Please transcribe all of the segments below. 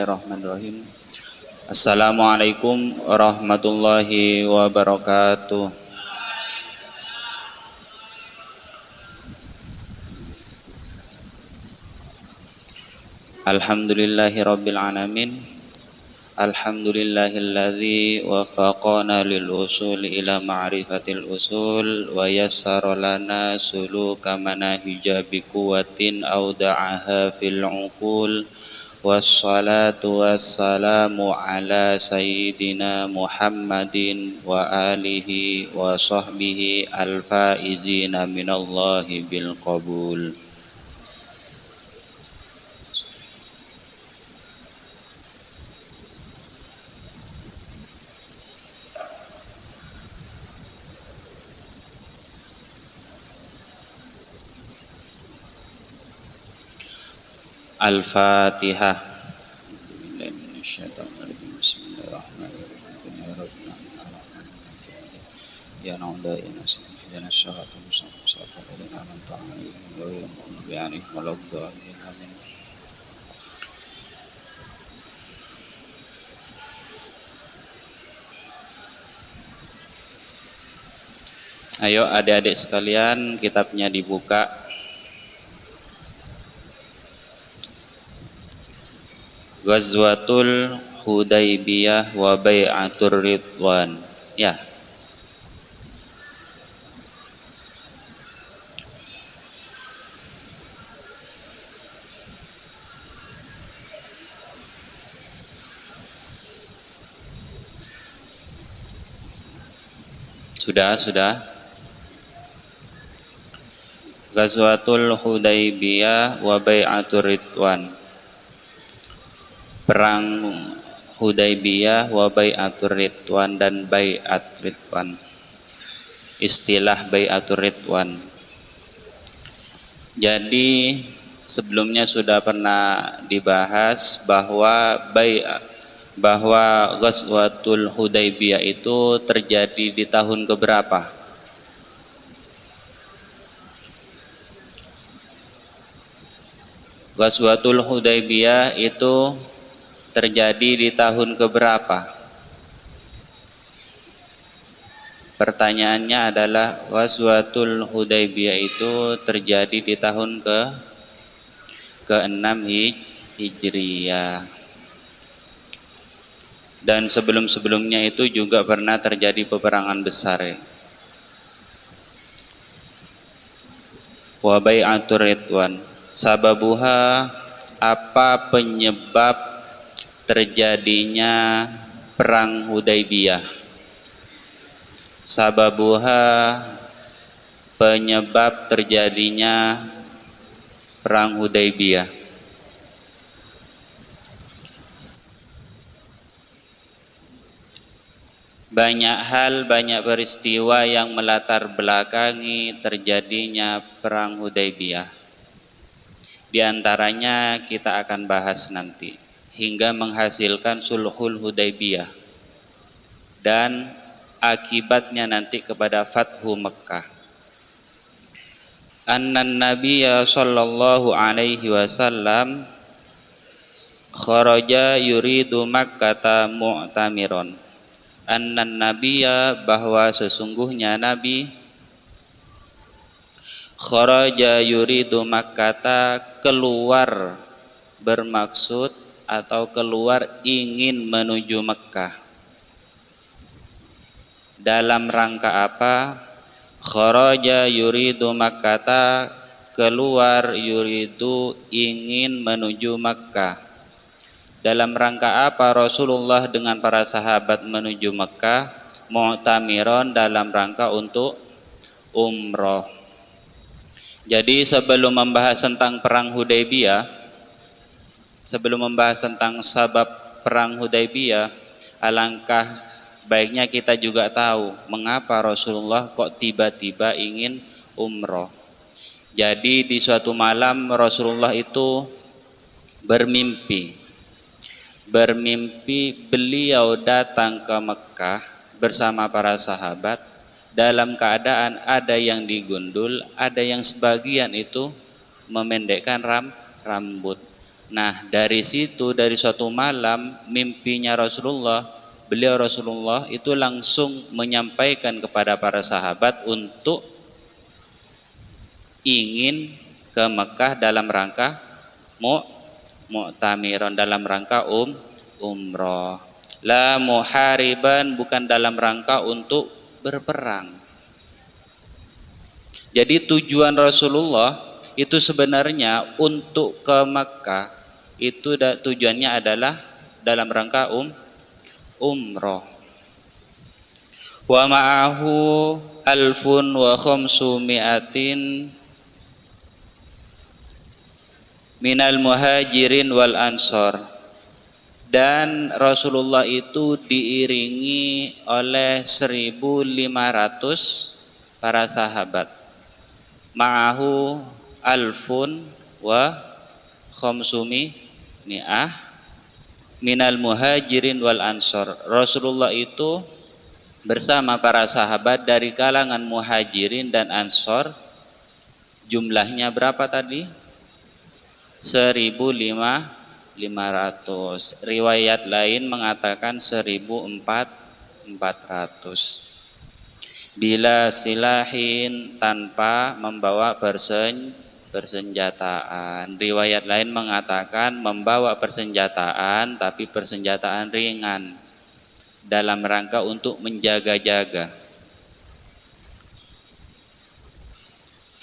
Bismillahirrahmanirrahim. Assalamualaikum warahmatullahi wabarakatuh. Alhamdulillahirabbil alamin. Alhamdulillahilladzi wafaqana lil usul ila ma'rifatil usul wa yassara lana suluka manahija bi quwwatin auda'aha fil uqul. Wassalatu wassalamu ala sayyidina Muhammadin wa alihi wa sahbihi al-faizina minallahi bil qabul. Al-Fatihah. Ya na'udhu ya nasib ya nasyaratul musafir safar dan aman ta'ala ya mu'mini walabda amin. Ayo adik-adik sekalian, kitabnya dibuka. Ghazwatul Hudaybiyah wa Bai'atur Ridwan. Ya. Sudah. Ghazwatul Hudaybiyah wa Bai'atur Ridwan. Perang Hudaybiyah wa Bai'atur Ridwan dan Bai'at Ridwan. Istilah Bai'atur Ridwan. Jadi sebelumnya sudah pernah dibahas bahwa Ghazwatul Hudaybiyah itu terjadi di tahun keberapa? Ghazwatul Hudaybiyah itu terjadi di tahun keberapa? Pertanyaannya adalah Ghazwatul Hudaybiyah itu terjadi di tahun ke-6 Hijriyah. Dan sebelum-sebelumnya itu juga pernah terjadi peperangan besar. Wa Bai'atur Ridwan. Sababuha, apa penyebab terjadinya perang Hudaybiyah? Sababuha, penyebab terjadinya perang Hudaybiyah. Banyak hal, banyak peristiwa yang melatar belakangi terjadinya perang Hudaybiyah. Di antaranya kita akan bahas nanti, hingga menghasilkan sulhul Hudaybiyah dan akibatnya nanti kepada Fathu Mekkah. Annan Nabiyya sallallahu alaihi wasallam kharaja yuridu Makkata mu'tamiron. Annan Nabiyya, bahwa sesungguhnya Nabi, kharaja yuridu Makkata, keluar bermaksud atau keluar ingin menuju Mekkah. Dalam rangka apa? Kharaja yuridu Makkata, keluar yuridu ingin menuju Mekkah. Dalam rangka apa Rasulullah dengan para sahabat menuju Mekkah? Mu'tamiron, dalam rangka untuk umroh. Jadi sebelum membahas tentang perang Hudaybiyah, sebelum membahas tentang sabab perang Hudaybiyah, alangkah baiknya kita juga tahu mengapa Rasulullah kok tiba-tiba ingin umroh. Jadi di suatu malam Rasulullah itu bermimpi beliau datang ke Mekkah bersama para sahabat dalam keadaan ada yang digundul, ada yang sebagian itu memendekkan rambut. Nah, dari situ, dari suatu malam mimpinya Rasulullah, beliau Rasulullah itu langsung menyampaikan kepada para sahabat untuk ingin ke Mekah dalam rangka mu'tamiron, dalam rangka umroh. La muhariban, bukan dalam rangka untuk berperang. Jadi tujuan Rasulullah itu sebenarnya untuk ke Mekah itu tujuannya adalah dalam rangka umroh. Wa ma'ahu alfun wa khamsumi'atin minal muhajirin wal ansor, dan Rasulullah itu diiringi oleh 1.500 para sahabat. Ma'ahu alfun wa khamsumi mi'ah minal muhajirin wal ansor. Rasulullah itu bersama para sahabat dari kalangan muhajirin dan ansor. Jumlahnya berapa tadi? 1.500. Riwayat lain mengatakan 1.400. Bila silahin, tanpa membawa persenjataan. Riwayat lain mengatakan membawa persenjataan tapi persenjataan ringan dalam rangka untuk menjaga-jaga.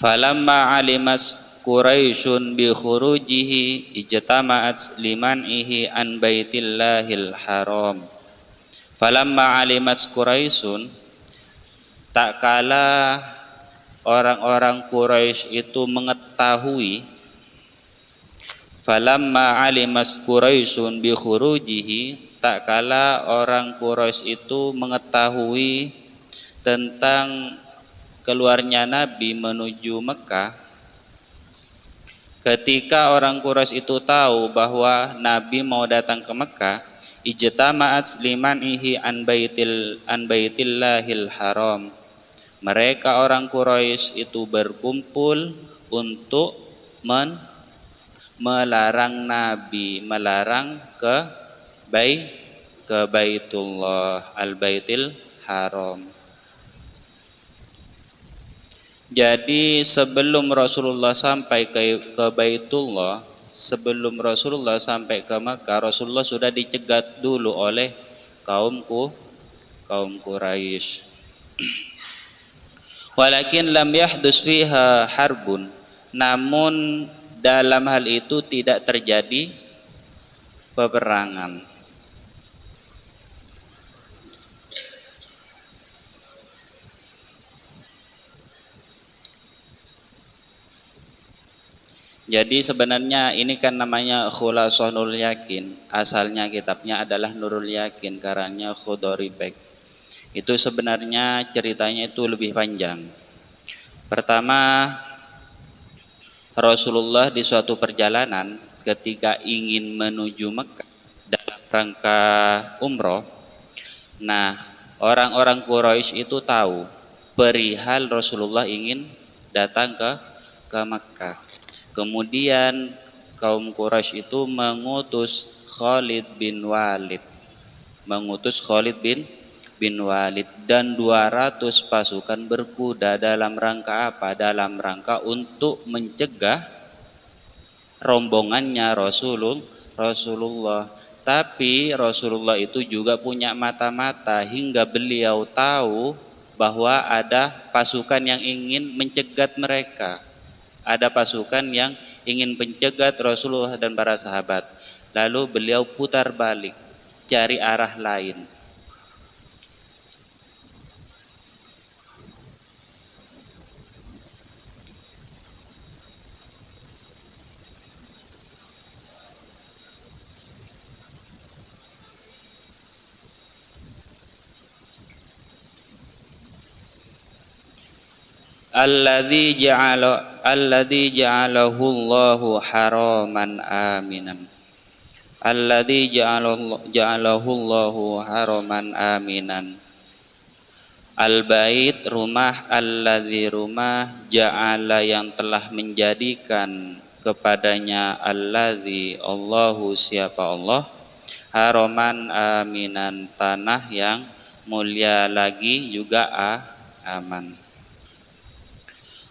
Falamma alimas Quraisyun bi khurujihi ijtama'at liman'ihi an baitillahil haram. Falamma alimat Quraisyun, tak kala orang-orang Quraisy itu mengetahui, falamma alimas Quraisyun bi khurujihi, tak kala orang Quraisy itu mengetahui tentang keluarnya Nabi menuju Mekah. Ketika orang Quraisy itu tahu bahwa Nabi mau datang ke Mekah, ijtama'at limanihi an baitillahil haram. Mereka orang Quraisy itu berkumpul untuk melarang Nabi, melarang ke Baitullah, al-Baitil Haram. Jadi sebelum Rasulullah sampai ke Baitullah, sebelum Rasulullah sampai ke Makkah, Rasulullah sudah dicegat dulu oleh kaum Quraisy. Walakin lam yahdus fiha harbun, namun dalam hal itu tidak terjadi peperangan. Jadi sebenarnya ini kan namanya Khulasah Nurul Yakin. Asalnya kitabnya adalah Nurul Yakin, karanya Khudori Bek. Itu sebenarnya ceritanya itu lebih panjang. Pertama, Rasulullah di suatu perjalanan ketika ingin menuju Mekah dalam rangka umroh. Nah, orang-orang Quraisy itu tahu perihal Rasulullah ingin datang ke Mekah. Kemudian kaum Quraisy itu mengutus Khalid bin Walid, dan 200 pasukan berkuda dalam rangka apa? Dalam rangka untuk mencegah rombongannya Rasulullah. Tapi Rasulullah itu juga punya mata-mata hingga beliau tahu bahwa ada pasukan yang ingin mencegat mereka. Ada pasukan yang ingin pencegat Rasulullah dan para sahabat. Lalu beliau putar balik, cari arah lain. Alladzi ja'alahu Allahu haraman aminan. Alladzi ja'alahu Allahu haraman aminan. Al-bait, rumah, alladzi, rumah, ja'ala, yang telah menjadikan kepadanya alladzi Allahu siapa Allah haraman aminan tanah yang mulia lagi juga aman.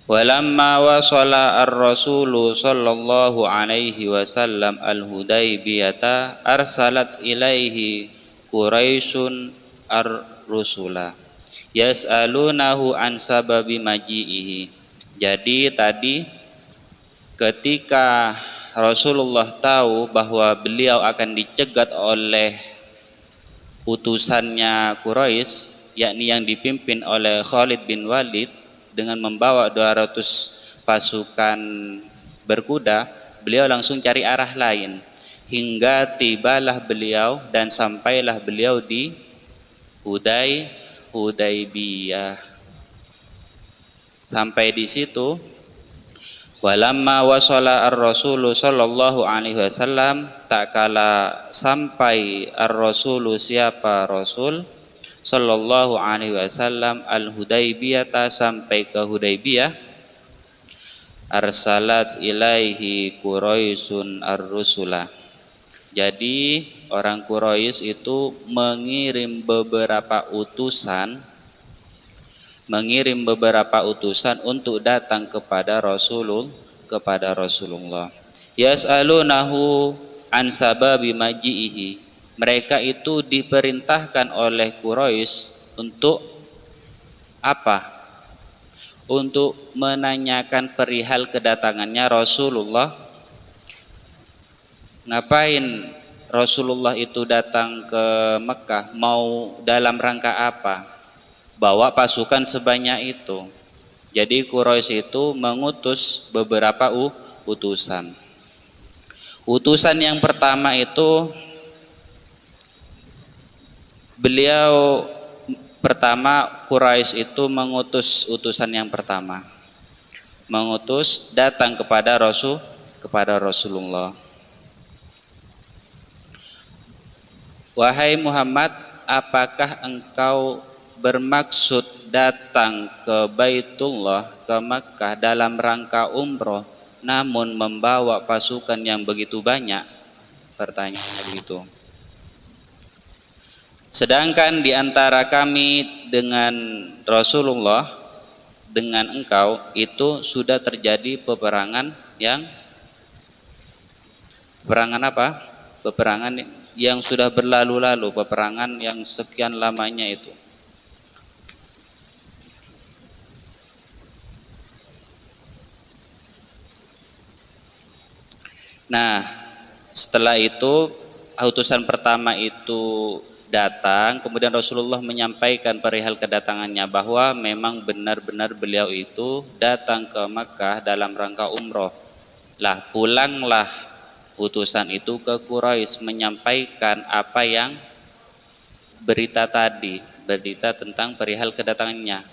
Walamma wasala ar-rasulu sallallahu alaihi wasallam al-Hudaybiyata arsalat ilaihi Quraisyun ar-rusula yas'alunahu an sababi maji'ihi. Jadi tadi ketika Rasulullah tahu bahwa beliau akan dicegat oleh utusannya Quraisy, yakni yang dipimpin oleh Khalid bin Walid dengan membawa 200 pasukan berkuda, beliau langsung cari arah lain hingga tibalah beliau dan sampailah beliau di Hudaybiyah. Sampai di situ, walamma wasala ar-rasulu sallallahu alaihi wasallam, tak kala sampai ar-rasulu siapa Rasul sallallahu alaihi wasallam al-Hudaybiyah, sampai ke Hudaybiyah, arsalat ilaihi Quraisyun ar-rusula. Jadi orang Quraisy itu mengirim beberapa utusan untuk datang kepada Rasulullah. Yas'alunahu an sababi maji'ihi. Mereka itu diperintahkan oleh Quraisy untuk apa? Untuk menanyakan perihal kedatangannya Rasulullah. Ngapain Rasulullah itu datang ke Mekah? Mau dalam rangka apa? Bawa pasukan sebanyak itu. Jadi Quraisy itu mengutus beberapa utusan. Utusan yang pertama itu Quraisy itu mengutus utusan yang pertama, mengutus datang kepada Rasulullah. Wahai Muhammad, apakah engkau bermaksud datang ke Baitullah, ke Makkah dalam rangka umroh, namun membawa pasukan yang begitu banyak? Pertanyaannya begitu. Sedangkan di antara kami dengan Rasulullah, dengan engkau itu sudah terjadi peperangan yang sudah berlalu-lalu, peperangan yang sekian lamanya itu. Nah, setelah itu utusan pertama itu datang, kemudian Rasulullah menyampaikan perihal kedatangannya bahwa memang benar-benar beliau itu datang ke Makkah dalam rangka umroh. Lah pulanglah utusan itu ke Quraisy menyampaikan apa yang berita tadi, berita tentang perihal kedatangannya.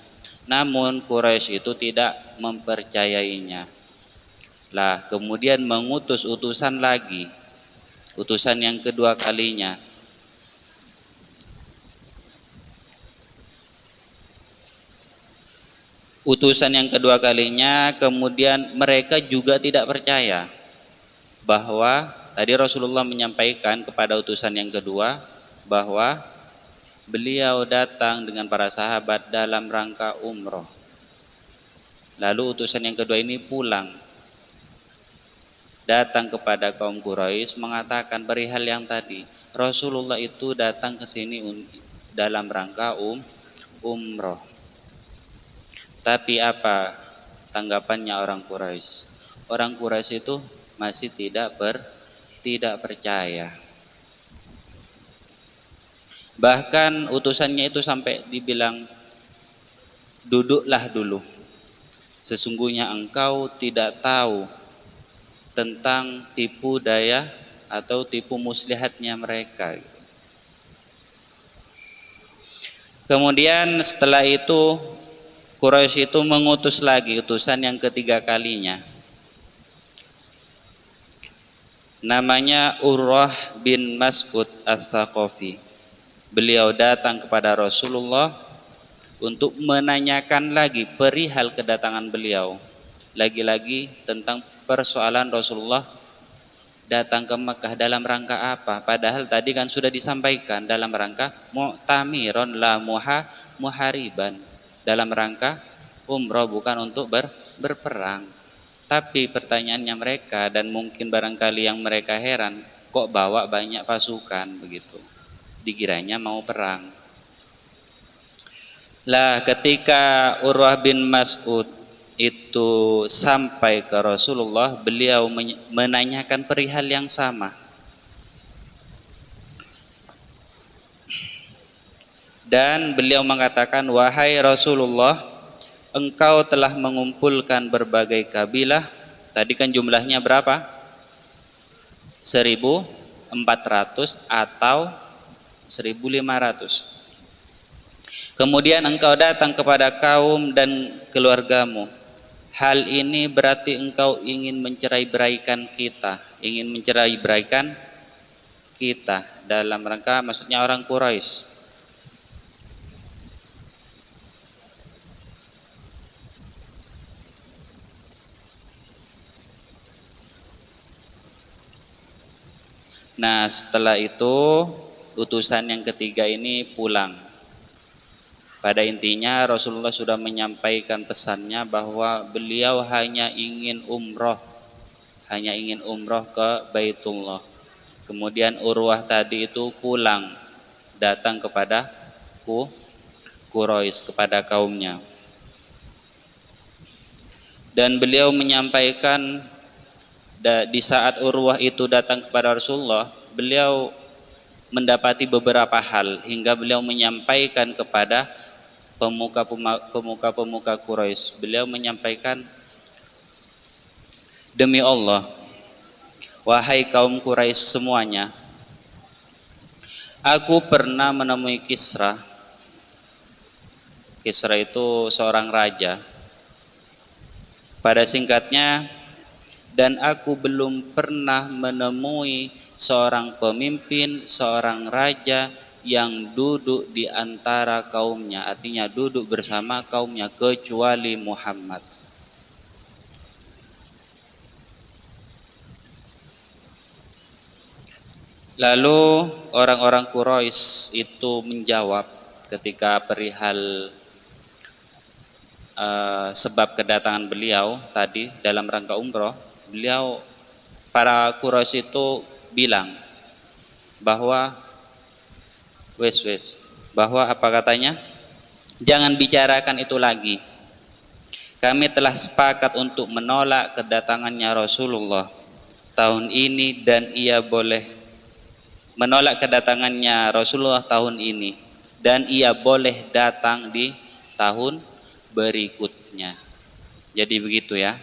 Namun Quraisy itu tidak mempercayainya. Lah kemudian mengutus utusan lagi, utusan yang kedua kalinya. Utusan yang kedua kalinya, kemudian mereka juga tidak percaya bahwa tadi Rasulullah menyampaikan kepada utusan yang kedua bahwa beliau datang dengan para sahabat dalam rangka umroh. Lalu utusan yang kedua ini pulang, datang kepada kaum Quraisy mengatakan perihal yang tadi, Rasulullah itu datang ke sini dalam rangka umroh. Tapi apa tanggapannya orang Quraisy? Orang Quraisy itu masih tidak percaya. Bahkan utusannya itu sampai dibilang, duduklah dulu. Sesungguhnya engkau tidak tahu tentang tipu daya atau tipu muslihatnya mereka. Kemudian setelah itu Quraisy itu mengutus lagi utusan yang ketiga kalinya. Namanya Urwah bin Mas'ud As-Saqafi. Beliau datang kepada Rasulullah untuk menanyakan lagi perihal kedatangan beliau. Lagi-lagi tentang persoalan Rasulullah datang ke Mekah dalam rangka apa? Padahal tadi kan sudah disampaikan dalam rangka mu'tamiron la muhariban, dalam rangka umroh bukan untuk berperang. Tapi pertanyaannya mereka, dan mungkin barangkali yang mereka heran, kok bawa banyak pasukan begitu? Dikiranya mau perang. Lah ketika Urwah bin Mas'ud itu sampai ke Rasulullah, beliau menanyakan perihal yang sama. Dan beliau mengatakan, wahai Rasulullah, engkau telah mengumpulkan berbagai kabilah. Tadi kan jumlahnya berapa? 1.400 atau 1.500. Kemudian engkau datang kepada kaum dan keluargamu. Hal ini berarti engkau ingin mencerai-beraikan kita, dalam rangka maksudnya orang Quraisy. Nah, setelah itu utusan yang ketiga ini pulang. Pada intinya Rasulullah sudah menyampaikan pesannya bahwa beliau hanya ingin umroh ke Baitullah. Kemudian Urwah tadi itu pulang, datang kepada Quraisy, kepada kaumnya. Dan beliau menyampaikan, di saat Urwah itu datang kepada Rasulullah, beliau mendapati beberapa hal hingga beliau menyampaikan kepada pemuka Quraisy. Beliau menyampaikan, demi Allah, wahai kaum Quraisy semuanya, aku pernah menemui Kisra. Kisra itu seorang raja. Pada singkatnya, dan aku belum pernah menemui seorang pemimpin, seorang raja yang duduk di antara kaumnya, artinya duduk bersama kaumnya, kecuali Muhammad. Lalu orang-orang Quraisy itu menjawab ketika perihal sebab kedatangan beliau tadi dalam rangka umroh. Para Quraisy itu bilang bahwa bahwa apa katanya, jangan bicarakan itu lagi. Kami telah sepakat untuk menolak kedatangannya Rasulullah tahun ini, dan ia boleh menolak kedatangannya Rasulullah tahun ini, dan ia boleh datang di tahun berikutnya. Jadi begitu ya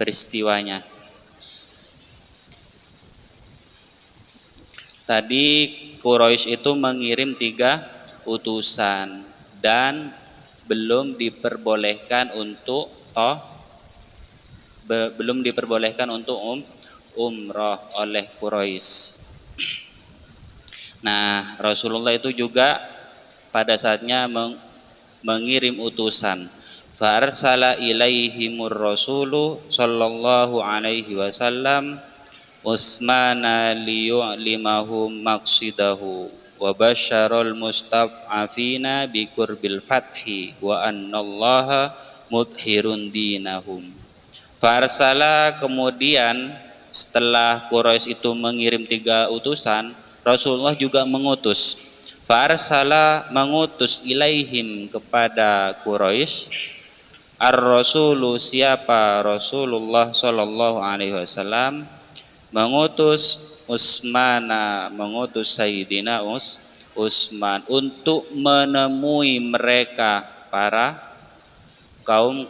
peristiwanya. Tadi Quraisy itu mengirim 3 utusan dan belum diperbolehkan untuk umroh oleh Quraisy. Nah, Rasulullah itu juga pada saatnya mengirim utusan. Farsala ilaihimur rasulu sallallahu alaihi wasallam Utsmana liyu'limahum maqsidahu wa basyarul mustad'afina bi qurbil fathi wa annallaha mudhirun dinahum. Farsala, kemudian setelah Quraisy itu mengirim 3 utusan, Rasulullah juga mengutus. Farsala, mengutus ilaihim kepada Quraisy, ar-rasulu, siapa Rasulullah sallallahu alaihi wasallam, mengutus Utsmana, mengutus Sayyidina Utsman untuk menemui mereka para kaum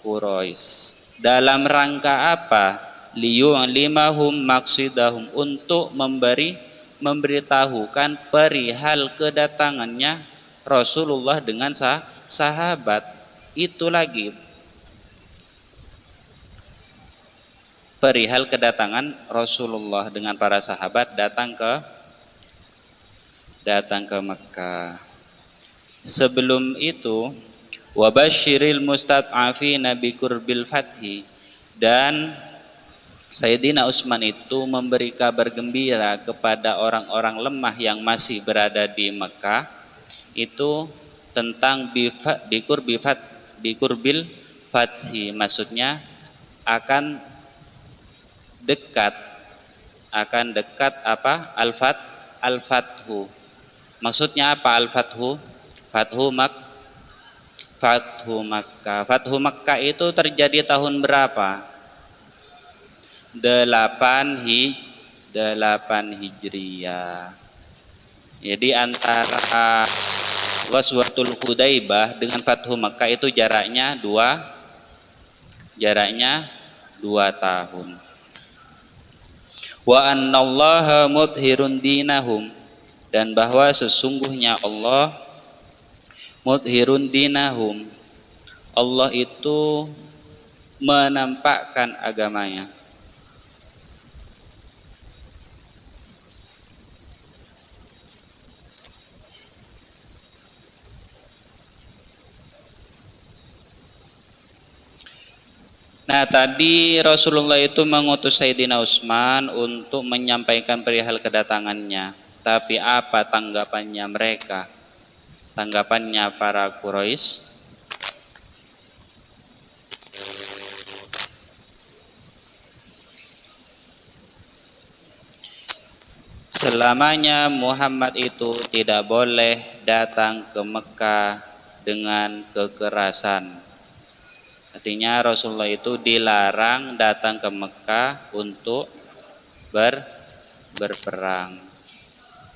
Quraisy. Dalam rangka apa? Liyu'limahum maqsidahum, untuk memberitahukan perihal kedatangannya Rasulullah dengan sahabat. Itu lagi perihal kedatangan Rasulullah dengan para sahabat datang ke Mekah. Sebelum itu, wabasyiril mustad'afina bi qurbil fathi, dan Sayyidina Utsman itu memberi kabar gembira kepada orang-orang lemah yang masih berada di Mekah itu tentang bikurbil fathi, maksudnya akan dekat apa al-fathu. Maksudnya apa al-fathu? Fathu Makkah. Fathu Makkah itu terjadi tahun berapa? 8 Hijriyah. Jadi antara Ghazwatul Hudaybah dengan Fathu Makkah itu jaraknya 2 tahun. Wa annallaha mudhirun dinahum, dan bahwa sesungguhnya Allah mudhirun dinahum, Allah itu menampakkan agamanya. Nah, tadi Rasulullah itu mengutus Sayyidina Utsman untuk menyampaikan perihal kedatangannya. Tapi apa tanggapannya mereka? Tanggapannya para Quraisy? Selamanya Muhammad itu tidak boleh datang ke Mekah dengan kekerasan. Artinya Rasulullah itu dilarang datang ke Mekah untuk berperang.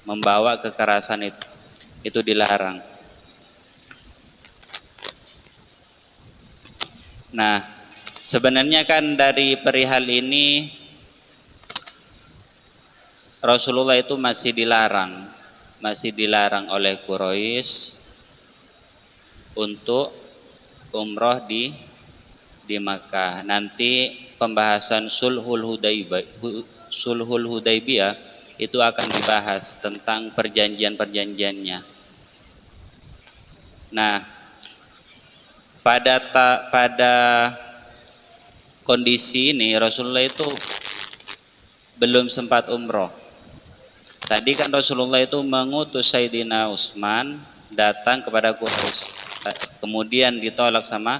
Membawa kekerasan itu dilarang. Nah, sebenarnya kan dari perihal ini Rasulullah itu masih dilarang oleh Quraisy untuk umroh di Makkah. Nanti pembahasan Sulhul Hudaybiyah itu akan dibahas tentang perjanjian-perjanjiannya. Nah, pada kondisi ini Rasulullah itu belum sempat umroh. Tadi kan Rasulullah itu mengutus Sayyidina Utsman datang kepada Quraisy. Kemudian ditolak sama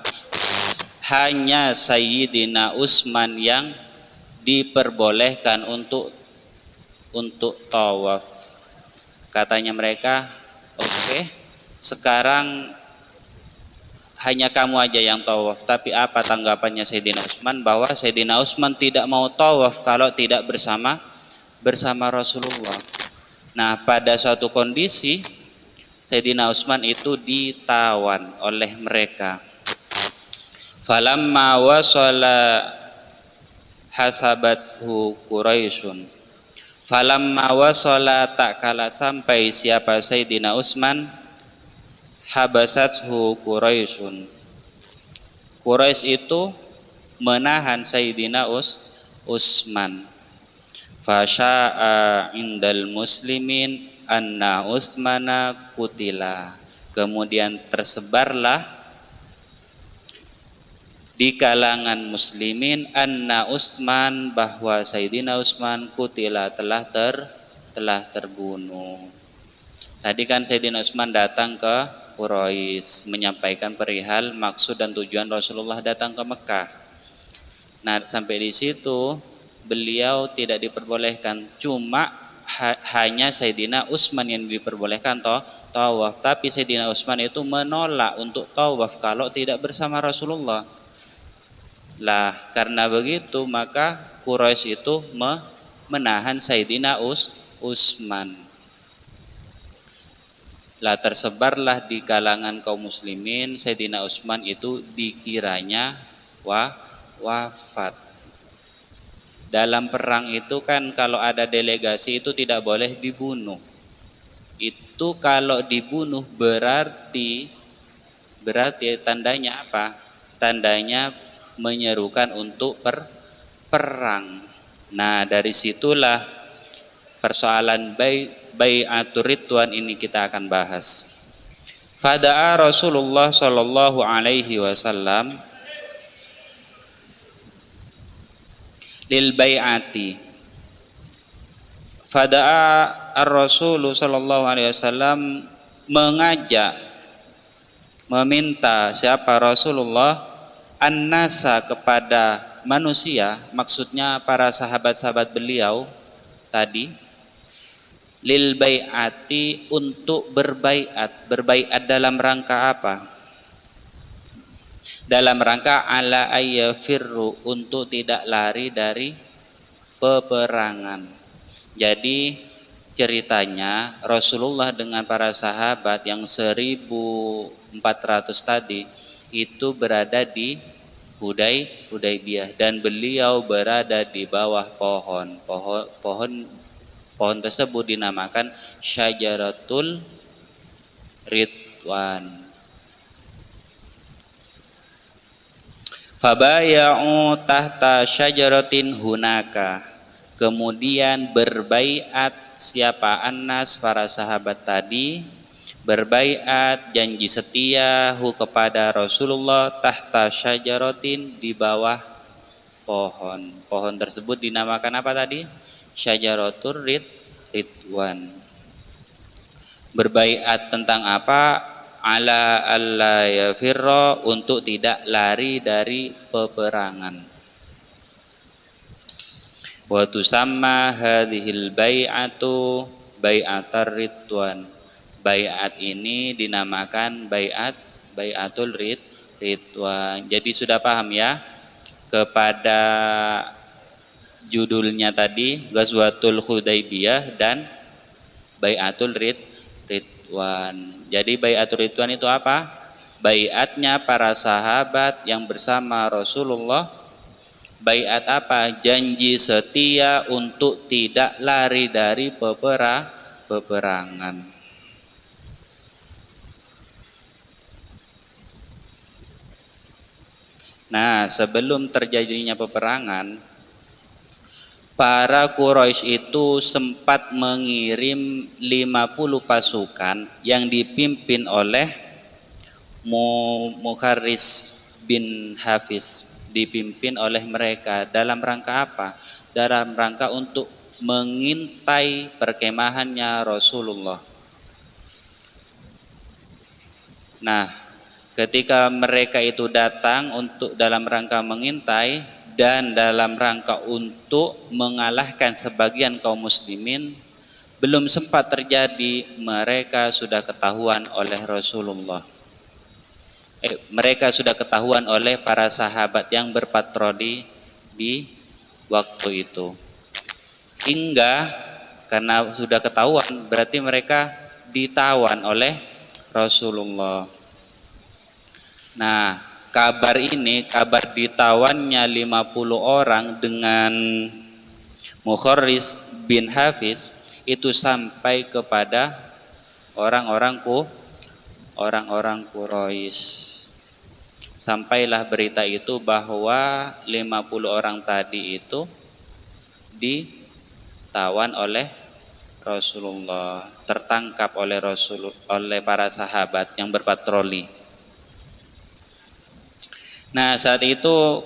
hanya Sayyidina Utsman yang diperbolehkan untuk tawaf. Katanya mereka, oke, sekarang hanya kamu aja yang tawaf. Tapi apa tanggapannya Sayyidina Utsman? Bahwa Sayyidina Utsman tidak mau tawaf kalau tidak bersama Rasulullah. Nah, pada suatu kondisi Sayyidina Utsman itu ditawan oleh mereka. Falamma wasala hasabathu Quraisyun. Falamma wasala, tak kala sampai siapa Sayyidina Utsman, habasathu Quraisyun. Quraisy itu menahan Sayyidina Utsman. Fasya'a indal muslimin anna Utsmana kutila. Kemudian tersebarlah di kalangan muslimin anna Utsman, bahwa Sayyidina Utsman kutila, telah terbunuh. Tadi kan Sayyidina Utsman datang ke Quraisy menyampaikan perihal maksud dan tujuan Rasulullah datang ke Mekah. Nah, sampai di situ beliau tidak diperbolehkan, cuma hanya Sayyidina Utsman yang diperbolehkan tawaf. Tapi Sayyidina Utsman itu menolak untuk tawaf kalau tidak bersama Rasulullah. Lah, karena begitu maka Quraisy itu menahan Sayyidina Utsman. Lah, tersebarlah di kalangan kaum muslimin Sayyidina Utsman itu dikiranya wafat. Dalam perang itu kan kalau ada delegasi itu tidak boleh dibunuh. Itu kalau dibunuh berarti tandanya apa? Tandanya menyerukan untuk perang. Nah, dari situlah persoalan bai'atur ridwan ini kita akan bahas. Fada'a Rasulullah sallallahu alaihi wasallam lil bai'ati. Fada'a ar-Rasul sallallahu alaihi wasallam mengajak, meminta siapa Rasulullah an-nasa kepada manusia, maksudnya para sahabat-sahabat beliau tadi, lil bai'ati untuk berbaiat. Berbaiat dalam rangka apa? Dalam rangka ala ayyafirru, untuk tidak lari dari peperangan. Jadi ceritanya Rasulullah dengan para sahabat yang 1400 tadi itu berada di Hudaybiyah, dan beliau berada di bawah pohon tersebut dinamakan Syajaratul Ridwan. Fabaya'u tahta syajaratin hunaka. Kemudian berbaiat siapa Anas, para sahabat tadi, berbaiat janji setia kepada Rasulullah tahta syajaratin, di bawah pohon. Pohon tersebut dinamakan apa tadi? Syajaratul Ridwan. Berbaiat tentang apa? Ala alla yafirra, untuk tidak lari dari peperangan. Wa tusamma hadhil bai'atu bai'atar ridwan. Bai'at ini dinamakan bai'atul ridwan. Jadi sudah paham ya kepada judulnya tadi, Ghazwatul Hudaybiyah dan bai'atul ridwan. Jadi bai'atul ridwan itu apa? Bai'atnya para sahabat yang bersama Rasulullah. Baiat apa? Janji setia untuk tidak lari dari peperangan. Nah, sebelum terjadinya peperangan, para Quraisy itu sempat mengirim 50 pasukan yang dipimpin oleh Mukharris bin Hafiz, dipimpin oleh mereka. Dalam rangka apa? Dalam rangka untuk mengintai perkemahannya Rasulullah. Nah, ketika mereka itu datang untuk dalam rangka mengintai dan dalam rangka untuk mengalahkan sebagian kaum muslimin, belum sempat terjadi, mereka sudah ketahuan oleh Rasulullah. Mereka sudah ketahuan oleh para sahabat yang berpatroli di waktu itu. Hingga karena sudah ketahuan, berarti mereka ditawan oleh Rasulullah. Nah, kabar ini, kabar ditawannya 50 orang dengan Mukharris bin Hafiz itu sampai kepada orang-orang Quraisy. Sampailah berita itu bahwa 50 orang tadi itu ditawan oleh Rasulullah, tertangkap oleh oleh para sahabat yang berpatroli. Nah, saat itu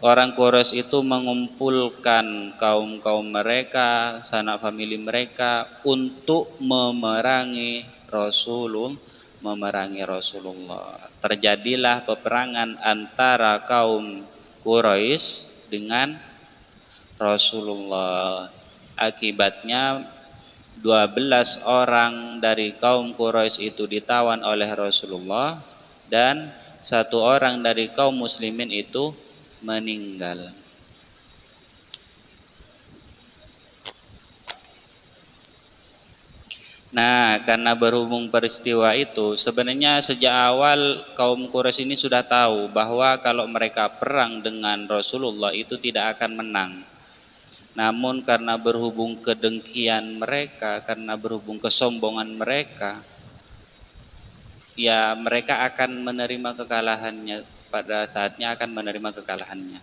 orang Quraisy itu mengumpulkan kaum mereka, sanak famili mereka untuk memerangi Rasulullah. Terjadilah peperangan antara kaum Quraisy dengan Rasulullah. Akibatnya 12 orang dari kaum Quraisy itu ditawan oleh Rasulullah dan 1 orang dari kaum muslimin itu meninggal. Nah, karena berhubung peristiwa itu, sebenarnya sejak awal kaum Quraisy ini sudah tahu bahwa kalau mereka perang dengan Rasulullah itu tidak akan menang. Namun karena berhubung kedengkian mereka, karena berhubung kesombongan mereka, ya mereka akan menerima kekalahannya, pada saatnya akan menerima kekalahannya.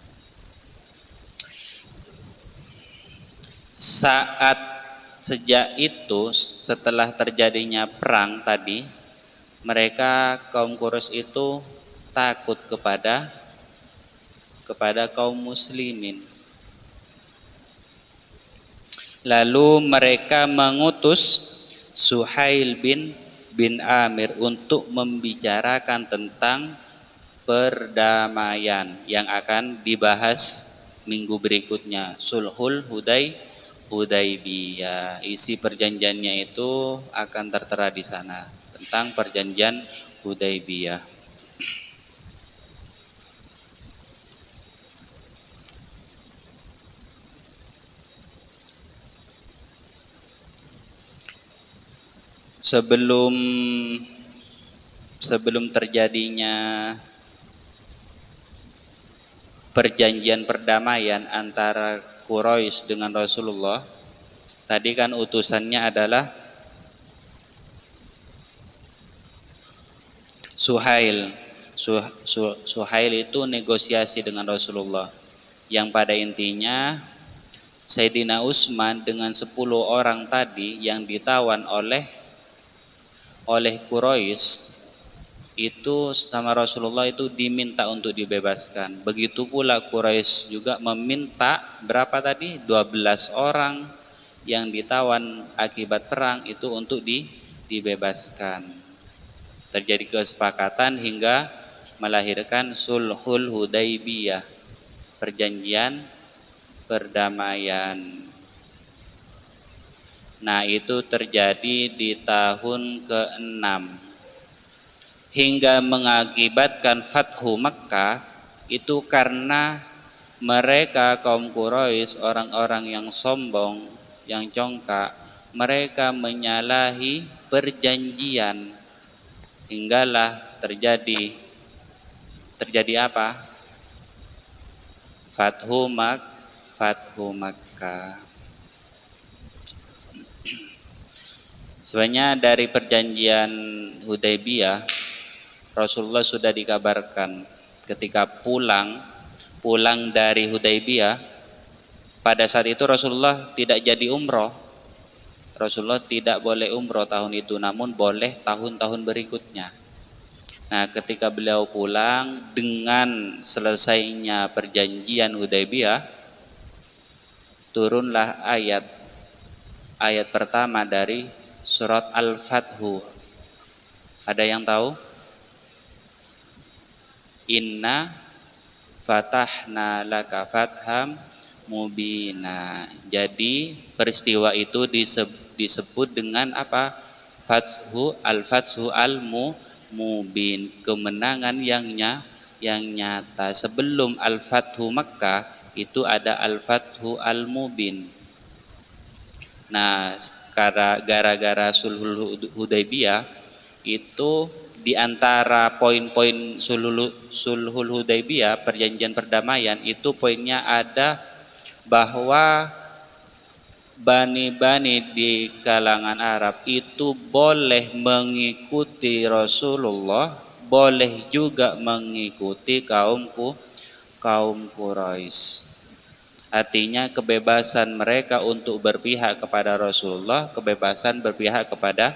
Sejak itu, setelah terjadinya perang tadi, mereka kaum Quraisy itu takut kepada kaum muslimin. Lalu mereka mengutus Suhail bin Amir untuk membicarakan tentang perdamaian yang akan dibahas minggu berikutnya, Sulhul Hudaybiyah. Isi perjanjiannya itu akan tertera di sana tentang perjanjian Hudaybiyah. Sebelum terjadinya perjanjian perdamaian antara Quraisy dengan Rasulullah, tadi kan utusannya adalah Suhail. Suhail itu negosiasi dengan Rasulullah, yang pada intinya Sayyidina Utsman dengan 10 orang tadi yang ditawan oleh Quraisy itu sama Rasulullah itu diminta untuk dibebaskan. Begitu pula Quraisy juga meminta berapa tadi? 12 orang yang ditawan akibat perang itu untuk dibebaskan. Terjadi kesepakatan hingga melahirkan Sulhul Hudaybiyah, perjanjian perdamaian. Nah, itu terjadi di tahun ke-6 hingga mengakibatkan Fathu Makkah. Itu karena mereka kaum Quraisy, orang-orang yang sombong, yang congkak, mereka menyalahi perjanjian hinggalah terjadi apa? Fathu Makkah. Sebenarnya dari perjanjian Hudaybiyah Rasulullah sudah dikabarkan ketika pulang dari Hudaybiyah. Pada saat itu Rasulullah tidak jadi umroh. Rasulullah tidak boleh umroh tahun itu, namun boleh tahun-tahun berikutnya. Nah, ketika beliau pulang dengan selesainya perjanjian Hudaybiyah, turunlah ayat pertama dari surat Al-Fathu. Ada yang tahu? Inna fatahna laka fatham mubina. Jadi peristiwa itu disebut dengan apa? Al-Fathu al-Mubin, kemenangan yang nyata. Sebelum Al-Fathu Makkah itu ada Al-Fathu al-Mubin. Nah, gara-gara Sulhul Hudaybiyah itu di antara poin-poin Sulhul Hudaybiyah, perjanjian perdamaian, itu poinnya ada bahwa bani-bani di kalangan Arab itu boleh mengikuti Rasulullah, boleh juga mengikuti kaum Quraisy. Artinya kebebasan mereka untuk berpihak kepada Rasulullah, kebebasan berpihak kepada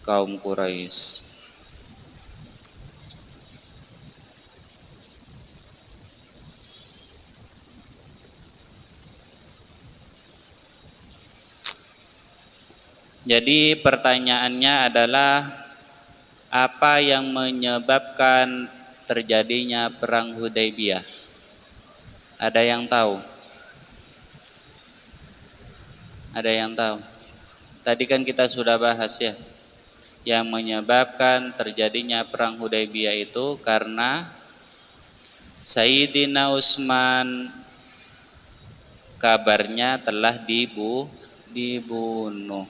kaum Quraisy. Jadi pertanyaannya adalah apa yang menyebabkan terjadinya perang Hudaybiyah? Ada yang tahu? Ada yang tahu? Tadi kan kita sudah bahas ya, yang menyebabkan terjadinya perang Hudaybiyah itu karena Sayyidina Utsman kabarnya telah dibunuh.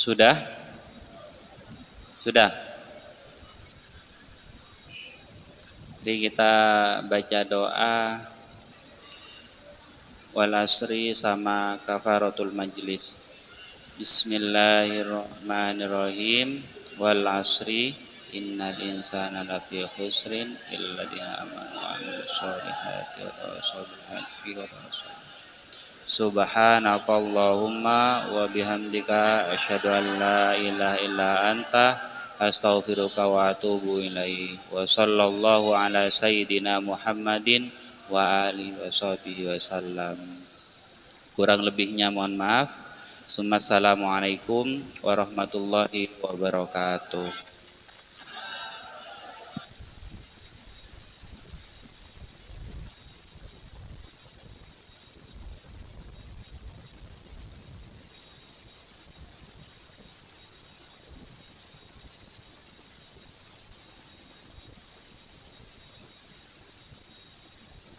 Sudah? Jadi kita baca doa wal asri sama kafaratul majlis. Bismillahirrahmanirrahim. Wal asri Innal insana lafi khusrin illa alladziina aamanu wa 'amilus sholihaati wa tawasaw bil haqqi wa tawasaw. Subhanakallahumma wa bihamdika asyhadu an la ilaha illa anta astaghfiruka wa atubu ilaik. Wa sallallahu ala sayyidina Muhammadin wa alihi washabihi wasallam. Kurang lebihnya mohon maaf. Assalamualaikum warahmatullahi wabarakatuh.